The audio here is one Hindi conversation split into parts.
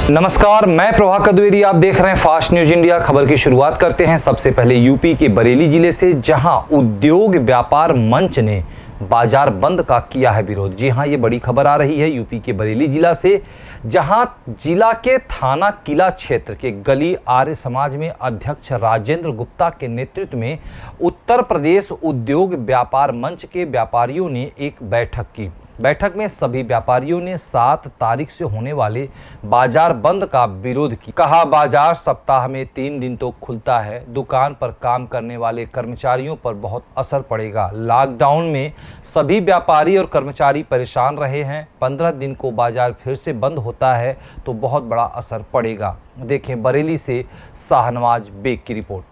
नमस्कार, मैं प्रभाकर द्विवेदी, आप देख रहे हैं फास्ट न्यूज इंडिया। खबर की शुरुआत करते हैं सबसे पहले यूपी के बरेली जिले से, जहां उद्योग व्यापार मंच ने बाजार बंद का किया है विरोध। जी हां, ये बड़ी खबर आ रही है यूपी के बरेली जिला से, जहां जिला के थाना किला क्षेत्र के गली आर्य समाज में अध्यक्ष राजेंद्र गुप्ता के नेतृत्व में उत्तर प्रदेश उद्योग व्यापार मंच के व्यापारियों ने एक बैठक की। बैठक में सभी व्यापारियों ने 7 तारीख से होने वाले बाजार बंद का विरोध किया। कहा, बाजार सप्ताह में 3 दिन तो खुलता है, दुकान पर काम करने वाले कर्मचारियों पर बहुत असर पड़ेगा। लॉकडाउन में सभी व्यापारी और कर्मचारी परेशान रहे हैं। 15 दिन को बाजार फिर से बंद होता है तो बहुत बड़ा असर पड़ेगा। देखें बरेली से शाहनवाज बेग की रिपोर्ट।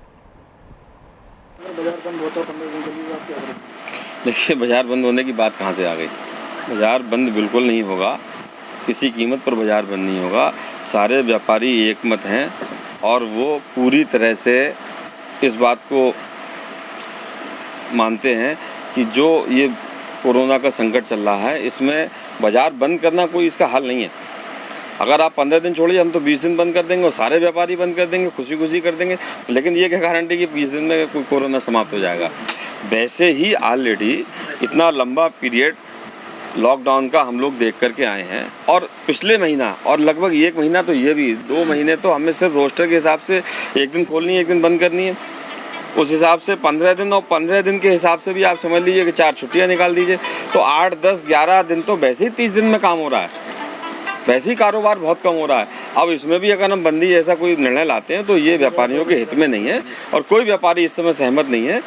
देखिए, बाजार बंद होने की बात कहाँ से आ गई? बाज़ार बंद बिल्कुल नहीं होगा, किसी कीमत पर बाज़ार बंद नहीं होगा। सारे व्यापारी एकमत हैं और वो पूरी तरह से इस बात को मानते हैं कि जो ये कोरोना का संकट चल रहा है, इसमें बाज़ार बंद करना कोई इसका हल नहीं है। अगर आप 15 दिन छोड़िए, हम तो 20 दिन बंद कर देंगे और सारे व्यापारी बंद कर देंगे, खुशी खुशी कर देंगे। लेकिन ये क्या गारंटी कि 20 दिन में कोई कोरोना समाप्त हो जाएगा? वैसे ही ऑलरेडी इतना लंबा पीरियड लॉकडाउन का हम लोग देख करके आए हैं, और पिछले महीना और लगभग 1 महीना, तो ये भी 2 महीने तो हमें सिर्फ रोस्टर के हिसाब से 1 दिन खोलनी है, 1 दिन बंद करनी है। उस हिसाब से 15 दिन, और 15 दिन के हिसाब से भी आप समझ लीजिए कि 4 छुट्टियां निकाल दीजिए, तो 8, 10, 11 दिन तो वैसे ही 30 दिन में काम हो रहा है, वैसे ही कारोबार बहुत कम हो रहा है। अब इसमें भी अगर हम बंदी ऐसा कोई निर्णय लाते हैं तो ये व्यापारियों के हित में नहीं है, और कोई व्यापारी इस समय सहमत नहीं है।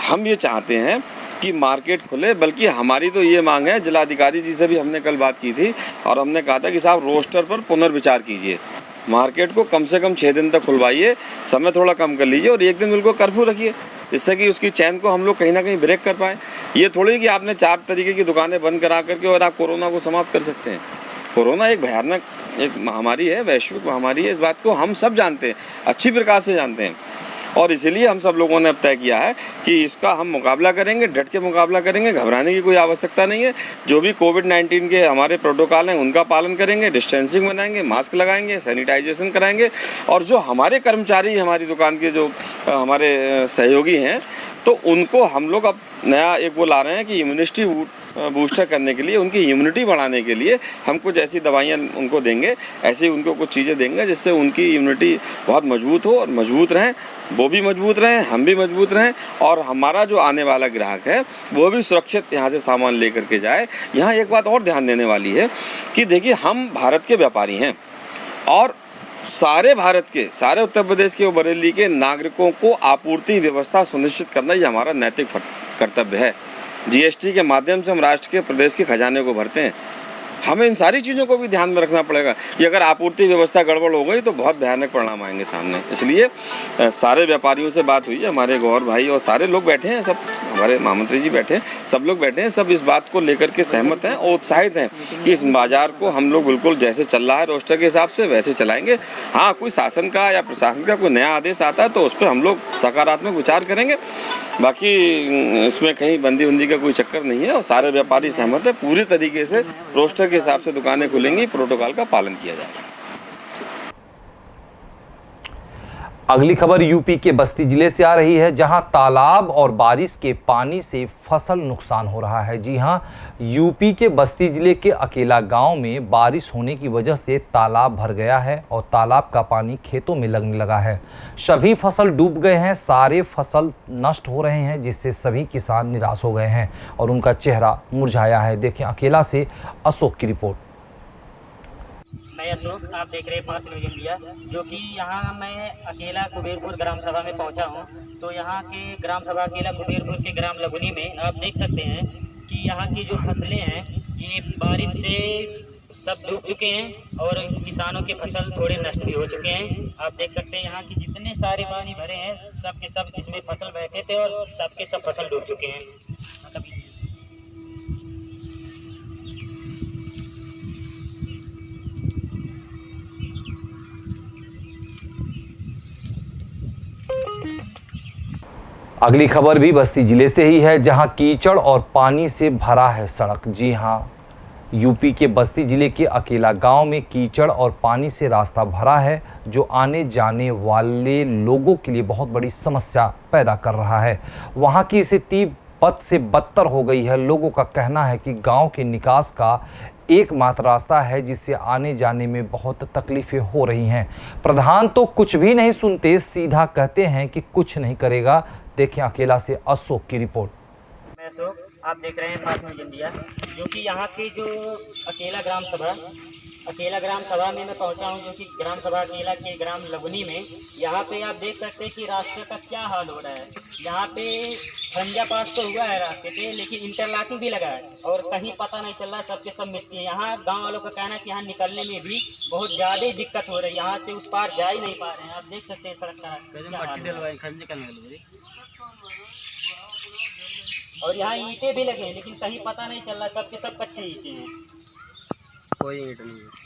हम ये चाहते हैं कि मार्केट खुले, बल्कि हमारी तो ये मांग है, जिलाधिकारी जी से भी हमने कल बात की थी और हमने कहा था कि साहब रोस्टर पर पुनर्विचार कीजिए, मार्केट को कम से कम 6 दिन तक खुलवाइए, समय थोड़ा कम कर लीजिए और 1 दिन बिल्कुल कर्फ्यू रखिए, जिससे कि उसकी चैन को हम लोग कहीं ना कहीं ब्रेक कर पाएँ। ये थोड़ी कि आपने 4 तरीके की दुकानें बंद करा करके और आप कोरोना को समाप्त कर सकते हैं। कोरोना एक भयानक एक महामारी है, वैश्विक महामारी है, इस बात को हम सब जानते हैं, अच्छी प्रकार से जानते हैं, और इसीलिए हम सब लोगों ने अब तय किया है कि इसका हम मुकाबला करेंगे, डट के मुकाबला करेंगे, घबराने की कोई आवश्यकता नहीं है। जो भी कोविड-19 के हमारे प्रोटोकॉल हैं उनका पालन करेंगे, डिस्टेंसिंग बनाएंगे, मास्क लगाएंगे, सैनिटाइजेशन कराएंगे, और जो हमारे कर्मचारी, हमारी दुकान के जो हमारे सहयोगी हैं, तो उनको हम लोग अब नया एक वो ला रहे हैं कि इम्यूनिटी बूस्टर करने के लिए, उनकी इम्यूनिटी बढ़ाने के लिए हम कुछ ऐसी दवाइयाँ उनको देंगे, ऐसी उनको कुछ चीज़ें देंगे जिससे उनकी इम्यूनिटी बहुत मजबूत हो और मजबूत रहें, वो भी मजबूत रहें, हम भी मजबूत रहें, और हमारा जो आने वाला ग्राहक है वो भी सुरक्षित यहाँ से सामान ले करके जाए। यहाँ एक बात और ध्यान देने वाली है कि देखिए, हम भारत के व्यापारी हैं और सारे भारत के, सारे उत्तर प्रदेश के और बरेली के नागरिकों को आपूर्ति व्यवस्था सुनिश्चित करना ये हमारा नैतिक कर्तव्य है। जीएसटी के माध्यम से हम राष्ट्र के, प्रदेश के खजाने को भरते हैं। हमें इन सारी चीज़ों को भी ध्यान में रखना पड़ेगा कि अगर आपूर्ति व्यवस्था गड़बड़ हो गई तो बहुत भयानक परिणाम आएंगे सामने। इसलिए सारे व्यापारियों से बात हुई है, हमारे गौर भाई और सारे लोग बैठे हैं, सब हमारे महामंत्री जी बैठे हैं, सब लोग बैठे हैं, सब इस बात को लेकर के सहमत हैं और उत्साहित हैं कि इस बाज़ार को हम लोग बिल्कुल जैसे चल रहा है रोस्टर के हिसाब से वैसे चलाएँगे। हाँ, कोई शासन का या प्रशासन का कोई नया आदेश आता है तो उस पर हम लोग सकारात्मक विचार करेंगे। बाकी इसमें कहीं बंदी उंदी का कोई चक्कर नहीं है और सारे व्यापारी सहमत है, पूरी तरीके से रोस्टर के हिसाब से दुकानें खुलेंगी, प्रोटोकॉल का पालन किया जाएगा। अगली खबर यूपी के बस्ती जिले से आ रही है, जहां तालाब और बारिश के पानी से फसल नुकसान हो रहा है। जी हां, यूपी के बस्ती जिले के अकेला गांव में बारिश होने की वजह से तालाब भर गया है और तालाब का पानी खेतों में लगने लगा है। सभी फसल डूब गए हैं, सारे फसल नष्ट हो रहे हैं, जिससे सभी किसान निराश हो गए हैं और उनका चेहरा मुरझाया है। देखें अकेला से अशोक की रिपोर्ट। मैं अशोक, आप देख रहे हैं फास्ट न्यूज इंडिया। जो कि यहाँ मैं अकेला कुबेरपुर ग्राम सभा में पहुँचा हूँ, तो यहाँ के ग्राम सभा अकेला कुबेरपुर के ग्राम लगुनी में आप देख सकते हैं कि यहाँ की जो फसलें हैं ये बारिश से सब डूब चुके हैं और किसानों के फसल थोड़े नष्ट भी हो चुके हैं। आप देख सकते हैं यहाँ की जितने सारे पानी भरे हैं सब के सब इसमें फसल बैठे थे और सब के सब फसल डूब चुके हैं। मतलब अगली खबर भी बस्ती जिले से ही है, जहां कीचड़ और पानी से भरा है सड़क। जी हां, यूपी के बस्ती जिले के अकेला गांव में कीचड़ और पानी से रास्ता भरा है, जो आने जाने वाले लोगों के लिए बहुत बड़ी समस्या पैदा कर रहा है। वहां की स्थिति बद से बदतर हो गई है। लोगों का कहना है कि गांव के निकास का एकमात्र रास्ता है, जिससे आने जाने में बहुत तकलीफें हो रही हैं। प्रधान तो कुछ भी नहीं सुनते, सीधा कहते हैं कि कुछ नहीं करेगा। देखें अकेला से अशोक की रिपोर्ट। मैं अशोक, आप देख रहे हैं फास्ट न्यूज इंडिया, जो कि यहाँ की जो अकेला ग्राम सभा में मैं पहुँचा हूँ, जो कि ग्राम सभा अकेला के ग्राम लगुनी में। यहाँ पे आप देख सकते हैं कि रास्ते का क्या हाल हो रहा है। यहाँ पे खंजा पास तो हुआ है रास्ते पे, लेकिन इंटरलॉकिंग भी लगा है और कहीं पता नहीं चल रहा, सबके सब मिट्टी है। यहाँ गाँव वालों का कहना है कि यहाँ निकलने में भी बहुत ज़्यादा दिक्कत हो रही है, यहाँ से उस पार जा ही नहीं पा रहे हैं। आप देख सकते हैं सड़क का और यहाँ ईंटें भी लगे हैं, लेकिन कहीं पता नहीं चल रहा, सबके सब कच्चे ईंटें हैं, कोई ईंट नहीं है।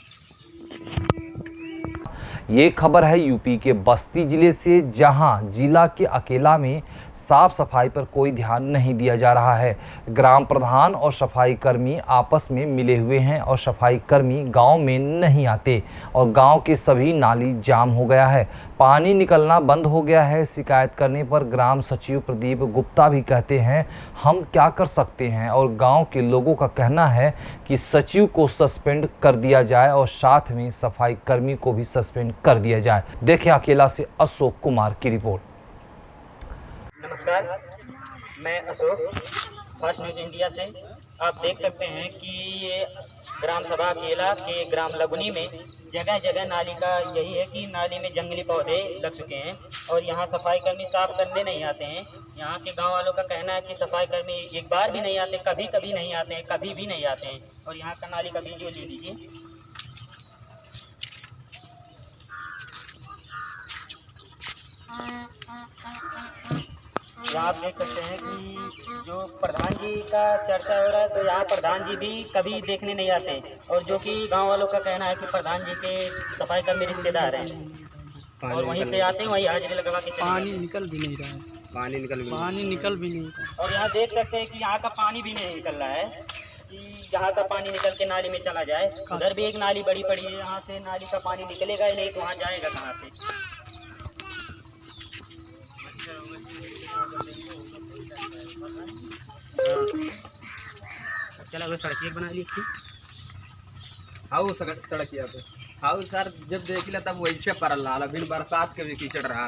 ये खबर है यूपी के बस्ती जिले से, जहां जिला के अकेला में साफ सफाई पर कोई ध्यान नहीं दिया जा रहा है। ग्राम प्रधान और सफाई कर्मी आपस में मिले हुए हैं और सफाई कर्मी गांव में नहीं आते और गांव के सभी नाली जाम हो गया है, पानी निकलना बंद हो गया है। शिकायत करने पर ग्राम सचिव प्रदीप गुप्ता भी कहते हैं हम क्या कर सकते हैं, और गांव के लोगों का कहना है कि सचिव को सस्पेंड कर दिया जाए और साथ में सफाई कर्मी को भी सस्पेंड कर दिया जाए। देखें अकेला से अशोक कुमार की रिपोर्ट। नमस्कार, मैं अशोक, फास्ट न्यूज इंडिया से। आप देख सकते हैं कि ये ग्राम सभा अकेला के ग्राम लगुनी में जगह जगह नाली का यही है कि नाली में जंगली पौधे लग चुके हैं और यहाँ सफाई कर्मी साफ करने नहीं आते हैं। यहाँ के गांव वालों का कहना है कि सफाई कर्मी एक बार भी नहीं आते, कभी कभी नहीं आते हैं, कभी भी नहीं आते हैं। और यहाँ का नाली का वीडियो ले लीजिए। यहाँ आप देख सकते हैं कि जो प्रधान जी का चर्चा हो रहा है, तो यहाँ प्रधान जी भी कभी देखने नहीं आते, और जो कि गांव वालों का कहना है कि प्रधान जी के सफाई कर्मी रिश्तेदार हैं और वहीं से आते हैं, वहीं हाजिरी लगवा के पानी निकल भी नहीं रहा है, पानी निकल भी नहीं रहा। और यहाँ देख सकते हैं कि यहाँ का पानी भी नहीं निकल रहा है कि यहाँ का पानी निकल के नाली में चला जाए। उधर भी एक नाली बड़ी पड़ी है, यहाँ से नाली का पानी निकलेगा ही नहीं, तो वहाँ जाएगा कहाँ से। चला वो सड़क बना ली थी। हाउ सड़क यहाँ पे हाउ सर जब देख लिया तब वैसे पड़ल रहा, बिन बरसात के भी कीचड़ रहा।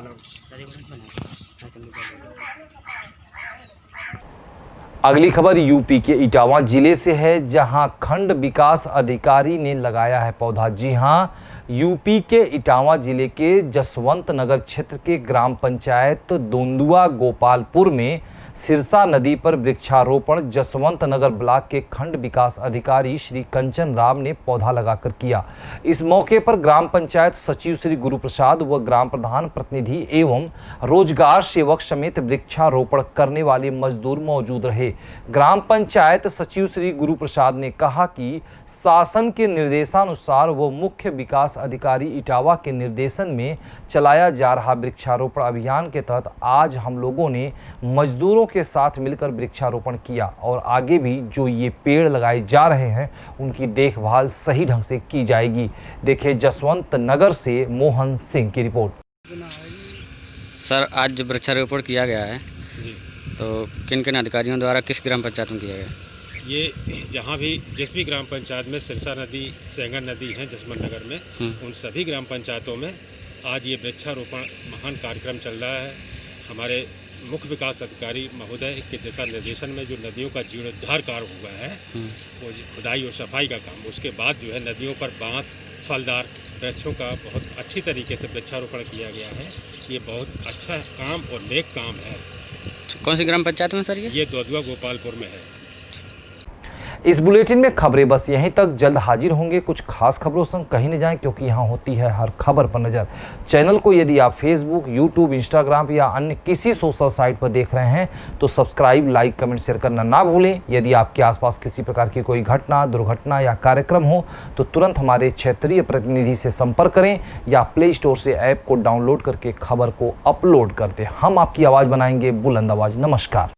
अगली खबर यूपी के इटावा जिले से है, जहां खंड विकास अधिकारी ने लगाया है पौधा। जी हां, यूपी के इटावा जिले के जसवंत नगर क्षेत्र के ग्राम पंचायत दोंदुआ गोपालपुर में सिरसा नदी पर वृक्षारोपण जसवंत नगर ब्लॉक के खंड विकास अधिकारी श्री कंचन राम ने पौधा लगाकर किया। इस मौके पर ग्राम पंचायत सचिव श्री गुरु प्रसाद व ग्राम प्रधान प्रतिनिधि एवं रोजगार सेवक समेत वृक्षारोपण करने वाले मजदूर मौजूद रहे। ग्राम पंचायत सचिव श्री गुरु प्रसाद ने कहा कि शासन के निर्देशानुसार व मुख्य विकास अधिकारी इटावा के निर्देशन में चलाया जा रहा वृक्षारोपण अभियान के तहत आज हम लोगों ने मजदूरों के साथ मिलकर वृक्षारोपण किया और आगे भी जो ये पेड़ लगाए जा रहे हैं उनकी देखभाल सही ढंग से की जाएगी। देखिए जसवंत नगर से मोहन सिंह की रिपोर्ट। सर, आज जब वृक्षारोपण किया गया है तो किन किन अधिकारियों द्वारा किस ग्राम पंचायत में किया गया? ये जहाँ भी जिस भी ग्राम पंचायत में सिरसा नदी, सेंगर नदी है जसवंत नगर में, उन सभी ग्राम पंचायतों में आज ये वृक्षारोपण महान कार्यक्रम चल रहा है। हमारे मुख्य विकास अधिकारी महोदय के दिशा निर्देशन में जो नदियों का जीर्णोद्धार कार्य हुआ है, वो खुदाई और सफाई का काम, उसके बाद जो है नदियों पर बांस फलदार वृक्षों का बहुत अच्छी तरीके से वृक्षारोपण किया गया है। ये बहुत अच्छा काम और नेक काम है। कौन सी ग्राम पंचायत में सर ये दोदुआ गोपालपुर में है। इस बुलेटिन में खबरें बस यहीं तक। जल्द हाजिर होंगे कुछ खास खबरों संग। कहीं न जाएं, क्योंकि यहाँ होती है हर खबर पर नजर। चैनल को यदि आप फेसबुक, यूट्यूब, इंस्टाग्राम या अन्य किसी सोशल साइट पर देख रहे हैं तो सब्सक्राइब, लाइक, कमेंट, शेयर करना ना भूलें। यदि आपके आसपास किसी प्रकार की कोई घटना, दुर्घटना या कार्यक्रम हो तो तुरंत हमारे क्षेत्रीय प्रतिनिधि से संपर्क करें या प्ले स्टोर से ऐप को डाउनलोड करके खबर को अपलोड कर दें। हम आपकी आवाज़ बनाएंगे बुलंद आवाज़। नमस्कार।